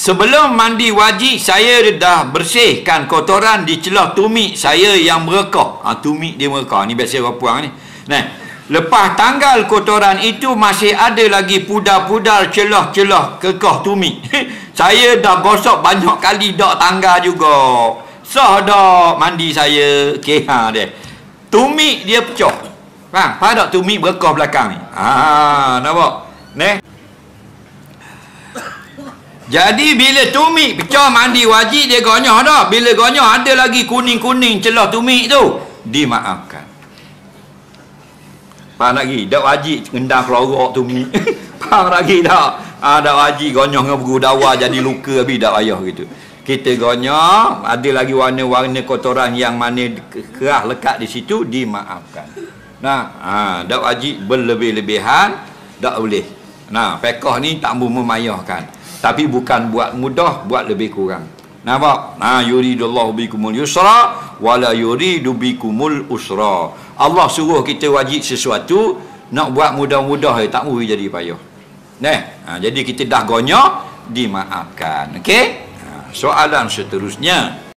sebelum mandi wajib saya dah bersihkan kotoran di celah tumit saya yang merekah. Tumit dia merekah. Ni biasa orang puang ni. Nah, lepas tanggal kotoran itu masih ada lagi pudar-pudar celah-celah kekah tumit. Saya dah gosok banyak kali dak tanggal juga. Sah dak mandi saya. Okey, dia. Tumit dia pecah. Faham? Faham tak tumit berekah belakang ni? Nampak? Neh. Jadi bila tumit pecah mandi wajib dia gonyah dah. Bila gonyah ada lagi kuning-kuning celah tumit tu, dimaafkan. Faham lagi? Tak wajib ngendang kelorak tumit. Faham lagi tak? Tak wajib gonyah dengan buku dawa jadi luka habis tak payah gitu. Kita gonyah, ada lagi warna-warna kotoran yang mana kerah lekat di situ, dimaafkan. Nah, tak wajib berlebih-lebihan, tak boleh. Nah, fiqh ni tak memayahkan. Tapi bukan buat mudah, buat lebih kurang. Nampak? Yuridullahu bikumul yusra wala yuridu bikumul usra. Allah suruh kita wajib sesuatu, nak buat mudah-mudah tak boleh jadi payah. Jadi kita dah gonyah, dimaafkan. Okey? Soalan seterusnya.